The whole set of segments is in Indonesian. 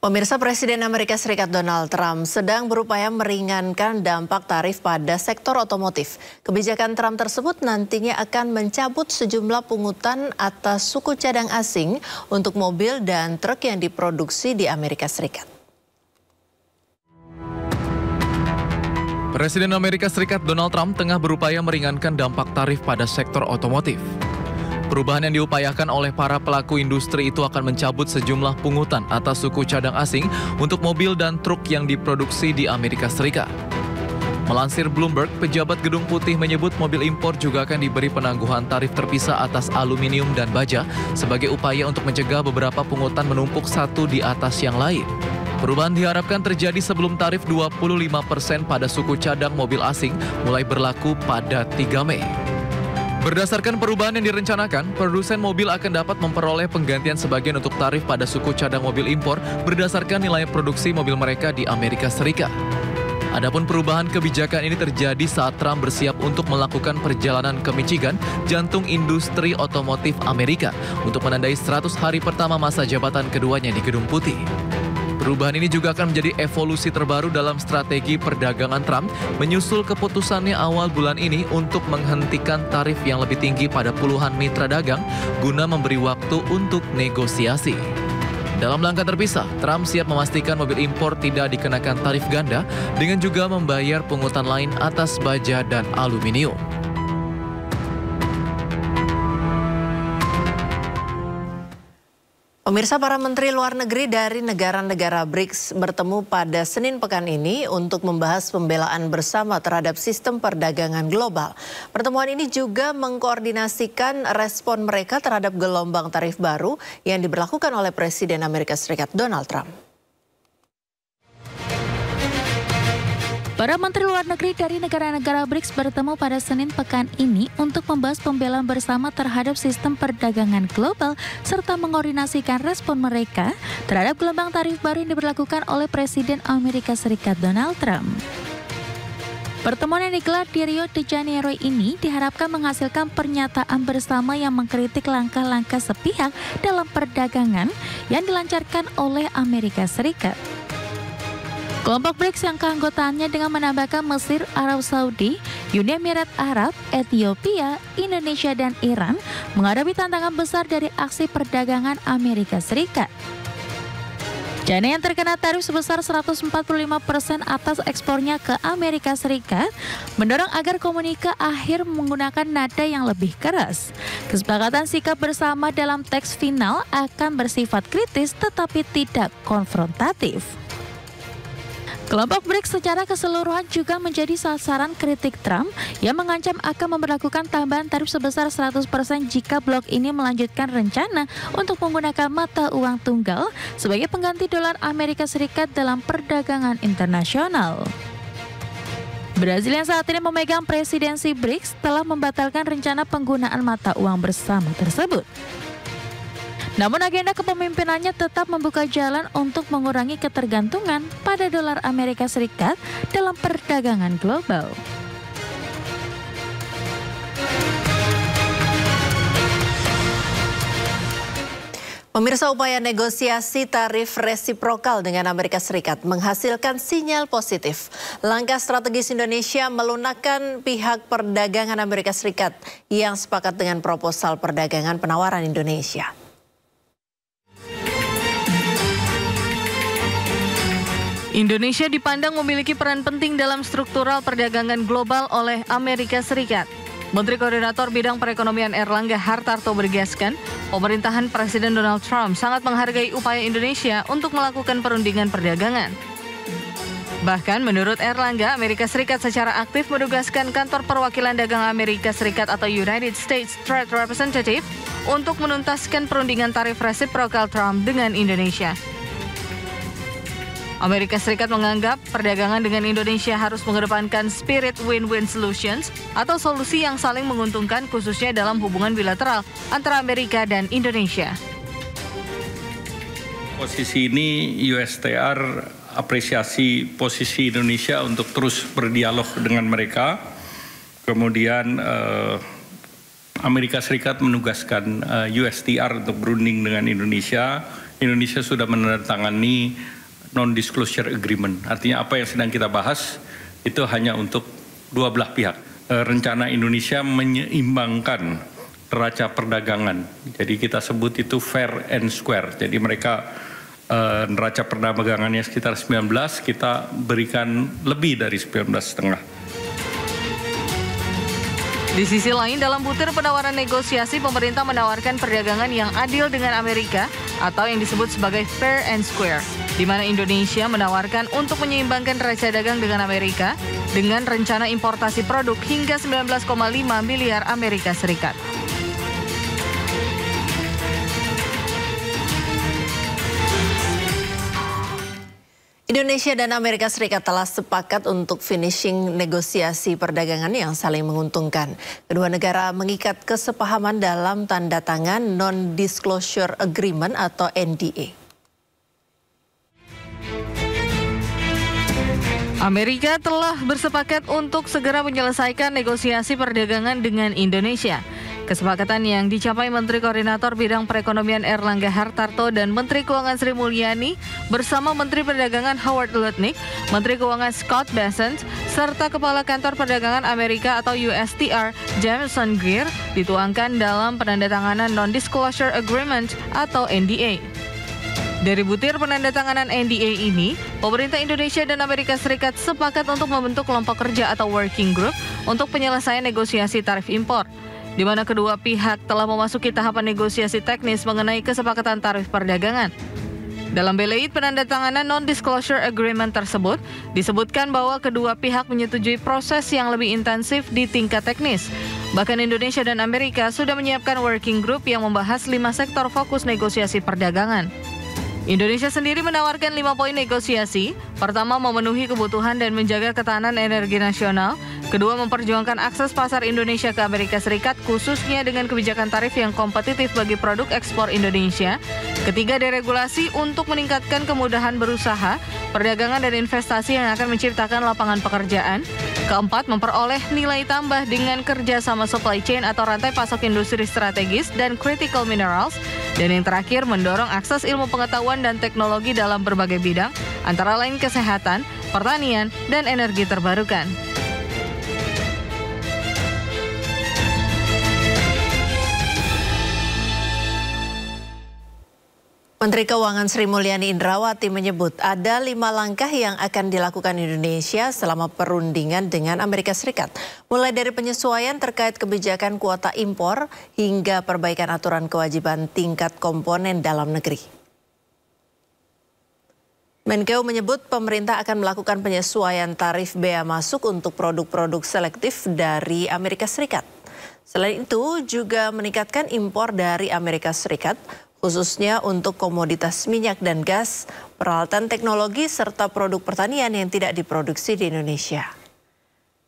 Pemirsa, Presiden Amerika Serikat Donald Trump sedang berupaya meringankan dampak tarif pada sektor otomotif. Kebijakan Trump tersebut nantinya akan mencabut sejumlah pungutan atas suku cadang asing untuk mobil dan truk yang diproduksi di Amerika Serikat. Presiden Amerika Serikat Donald Trump tengah berupaya meringankan dampak tarif pada sektor otomotif. Perubahan yang diupayakan oleh para pelaku industri itu akan mencabut sejumlah pungutan atas suku cadang asing untuk mobil dan truk yang diproduksi di Amerika Serikat. Melansir Bloomberg, pejabat Gedung Putih menyebut mobil impor juga akan diberi penangguhan tarif terpisah atas aluminium dan baja sebagai upaya untuk mencegah beberapa pungutan menumpuk satu di atas yang lain. Perubahan diharapkan terjadi sebelum tarif 25% pada suku cadang mobil asing mulai berlaku pada 3 Mei. Berdasarkan perubahan yang direncanakan, produsen mobil akan dapat memperoleh penggantian sebagian untuk tarif pada suku cadang mobil impor berdasarkan nilai produksi mobil mereka di Amerika Serikat. Adapun perubahan kebijakan ini terjadi saat Trump bersiap untuk melakukan perjalanan ke Michigan, jantung industri otomotif Amerika, untuk menandai 100 hari pertama masa jabatan keduanya di Gedung Putih. Perubahan ini juga akan menjadi evolusi terbaru dalam strategi perdagangan Trump menyusul keputusannya awal bulan ini untuk menghentikan tarif yang lebih tinggi pada puluhan mitra dagang guna memberi waktu untuk negosiasi. Dalam langkah terpisah, Trump siap memastikan mobil impor tidak dikenakan tarif ganda dengan juga membayar pungutan lain atas baja dan aluminium. Pemirsa, para menteri luar negeri dari negara-negara BRICS bertemu pada Senin pekan ini untuk membahas pembelaan bersama terhadap sistem perdagangan global. Pertemuan ini juga mengkoordinasikan respon mereka terhadap gelombang tarif baru yang diberlakukan oleh Presiden Amerika Serikat Donald Trump. Para menteri luar negeri dari negara-negara BRICS bertemu pada Senin pekan ini untuk membahas pembelaan bersama terhadap sistem perdagangan global serta mengkoordinasikan respon mereka terhadap gelombang tarif baru yang diberlakukan oleh Presiden Amerika Serikat Donald Trump. Pertemuan yang digelar di Rio de Janeiro ini diharapkan menghasilkan pernyataan bersama yang mengkritik langkah-langkah sepihak dalam perdagangan yang dilancarkan oleh Amerika Serikat. Kelompok BRICS yang keanggotaannya dengan menambahkan Mesir, Arab Saudi, Uni Emirat Arab, Ethiopia, Indonesia, dan Iran menghadapi tantangan besar dari aksi perdagangan Amerika Serikat. China yang terkena tarif sebesar 145% atas ekspornya ke Amerika Serikat mendorong agar komunike akhir menggunakan nada yang lebih keras. Kesepakatan sikap bersama dalam teks final akan bersifat kritis tetapi tidak konfrontatif. Kelompok BRICS secara keseluruhan juga menjadi sasaran kritik Trump yang mengancam akan memberlakukan tambahan tarif sebesar 100% jika blok ini melanjutkan rencana untuk menggunakan mata uang tunggal sebagai pengganti dolar Amerika Serikat dalam perdagangan internasional. Brasil yang saat ini memegang presidensi BRICS telah membatalkan rencana penggunaan mata uang bersama tersebut. Namun agenda kepemimpinannya tetap membuka jalan untuk mengurangi ketergantungan pada dolar Amerika Serikat dalam perdagangan global. Pemirsa, upaya negosiasi tarif resiprokal dengan Amerika Serikat menghasilkan sinyal positif. Langkah strategis Indonesia melunakkan pihak perdagangan Amerika Serikat yang sepakat dengan proposal perdagangan penawaran Indonesia. Indonesia dipandang memiliki peran penting dalam struktural perdagangan global oleh Amerika Serikat. Menteri Koordinator Bidang Perekonomian Erlangga Hartarto bergaskan, pemerintahan Presiden Donald Trump sangat menghargai upaya Indonesia untuk melakukan perundingan perdagangan. Bahkan menurut Erlangga, Amerika Serikat secara aktif menugaskan kantor perwakilan dagang Amerika Serikat atau United States Trade Representative untuk menuntaskan perundingan tarif resiprokal Trump dengan Indonesia. Amerika Serikat menganggap perdagangan dengan Indonesia harus mengedepankan spirit win-win solutions atau solusi yang saling menguntungkan khususnya dalam hubungan bilateral antara Amerika dan Indonesia. Posisi ini USTR apresiasi posisi Indonesia untuk terus berdialog dengan mereka. Kemudian Amerika Serikat menugaskan USTR untuk berunding dengan Indonesia. Indonesia sudah menandatangani non-disclosure agreement. Artinya apa yang sedang kita bahas itu hanya untuk dua belah pihak. Rencana Indonesia menyeimbangkan neraca perdagangan. Jadi kita sebut itu fair and square. Jadi mereka neraca perdagangannya sekitar 19, kita berikan lebih dari 19,5. Di sisi lain, dalam butir penawaran negosiasi, pemerintah menawarkan perdagangan yang adil dengan Amerika atau yang disebut sebagai fair and square, di mana Indonesia menawarkan untuk menyeimbangkan neraca dagang dengan Amerika dengan rencana importasi produk hingga 19,5 miliar Amerika Serikat. Indonesia dan Amerika Serikat telah sepakat untuk finishing negosiasi perdagangan yang saling menguntungkan. Kedua negara mengikat kesepahaman dalam tanda tangan Non-Disclosure Agreement atau NDA. Amerika telah bersepakat untuk segera menyelesaikan negosiasi perdagangan dengan Indonesia. Kesepakatan yang dicapai Menteri Koordinator Bidang Perekonomian Erlangga Hartarto dan Menteri Keuangan Sri Mulyani bersama Menteri Perdagangan Howard Lutnick, Menteri Keuangan Scott Bessent, serta Kepala Kantor Perdagangan Amerika atau USTR Jameson Greer dituangkan dalam penandatanganan Non-Disclosure Agreement atau NDA. Dari butir penandatanganan NDA ini, pemerintah Indonesia dan Amerika Serikat sepakat untuk membentuk kelompok kerja atau working group untuk penyelesaian negosiasi tarif impor, di mana kedua pihak telah memasuki tahapan negosiasi teknis mengenai kesepakatan tarif perdagangan. Dalam beleit penandatanganan Non-Disclosure Agreement tersebut, disebutkan bahwa kedua pihak menyetujui proses yang lebih intensif di tingkat teknis. Bahkan Indonesia dan Amerika sudah menyiapkan working group yang membahas 5 sektor fokus negosiasi perdagangan. Indonesia sendiri menawarkan 5 poin negosiasi. Pertama, memenuhi kebutuhan dan menjaga ketahanan energi nasional. Kedua, memperjuangkan akses pasar Indonesia ke Amerika Serikat, khususnya dengan kebijakan tarif yang kompetitif bagi produk ekspor Indonesia. Ketiga, deregulasi untuk meningkatkan kemudahan berusaha, perdagangan dan investasi yang akan menciptakan lapangan pekerjaan. Keempat, memperoleh nilai tambah dengan kerjasama supply chain atau rantai pasok industri strategis dan critical minerals. Dan yang terakhir, mendorong akses ilmu pengetahuan dan teknologi dalam berbagai bidang, antara lain kesehatan, pertanian, dan energi terbarukan. Menteri Keuangan Sri Mulyani Indrawati menyebut ada 5 langkah yang akan dilakukan Indonesia selama perundingan dengan Amerika Serikat. Mulai dari penyesuaian terkait kebijakan kuota impor hingga perbaikan aturan kewajiban tingkat komponen dalam negeri. Menkeu menyebut pemerintah akan melakukan penyesuaian tarif bea masuk untuk produk-produk selektif dari Amerika Serikat. Selain itu juga meningkatkan impor dari Amerika Serikat, khususnya untuk komoditas minyak dan gas, peralatan teknologi, serta produk pertanian yang tidak diproduksi di Indonesia.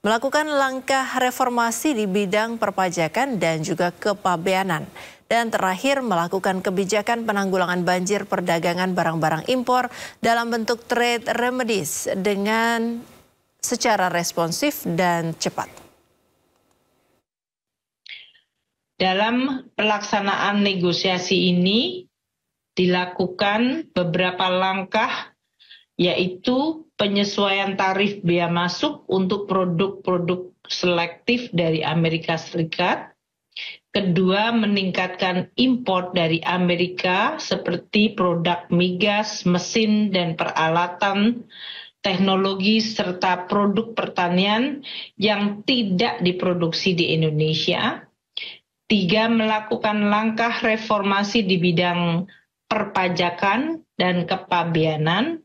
Melakukan langkah reformasi di bidang perpajakan dan juga kepabeanan. Dan terakhir, melakukan kebijakan penanggulangan banjir perdagangan barang-barang impor dalam bentuk trade remedies dengan secara responsif dan cepat. Dalam pelaksanaan negosiasi ini dilakukan beberapa langkah, yaitu penyesuaian tarif bea masuk untuk produk-produk selektif dari Amerika Serikat. Kedua, meningkatkan impor dari Amerika seperti produk migas, mesin, dan peralatan, teknologi, serta produk pertanian yang tidak diproduksi di Indonesia. 3, melakukan langkah reformasi di bidang perpajakan dan kepabeanan,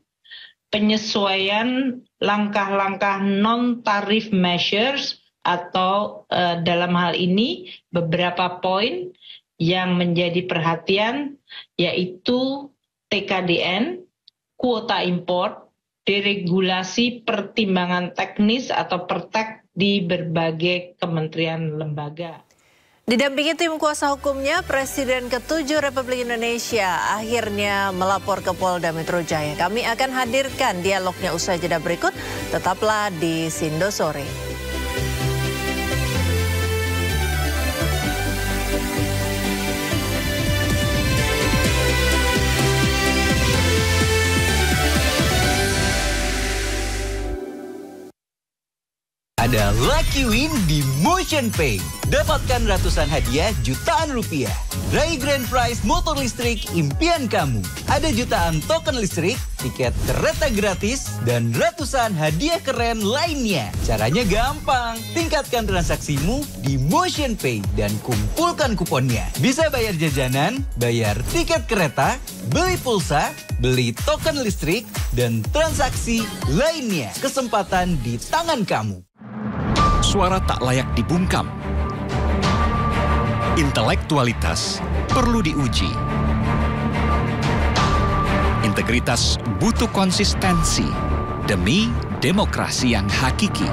penyesuaian langkah-langkah non-tarif measures atau dalam hal ini beberapa poin yang menjadi perhatian, yaitu TKDN, kuota impor, deregulasi pertimbangan teknis atau pertek di berbagai kementerian lembaga. Didampingi tim kuasa hukumnya, Presiden ke-7 Republik Indonesia akhirnya melapor ke Polda Metro Jaya. Kami akan hadirkan dialognya usai jeda berikut. Tetaplah di Sindo Sore. Ada Lucky Win di MotionPay. Dapatkan ratusan hadiah jutaan rupiah. Raih grand prize motor listrik impian kamu. Ada jutaan token listrik, tiket kereta gratis, dan ratusan hadiah keren lainnya. Caranya gampang. Tingkatkan transaksimu di MotionPay dan kumpulkan kuponnya. Bisa bayar jajanan, bayar tiket kereta, beli pulsa, beli token listrik, dan transaksi lainnya. Kesempatan di tangan kamu. Suara tak layak dibungkam. Intelektualitas perlu diuji. Integritas butuh konsistensi demi demokrasi yang hakiki.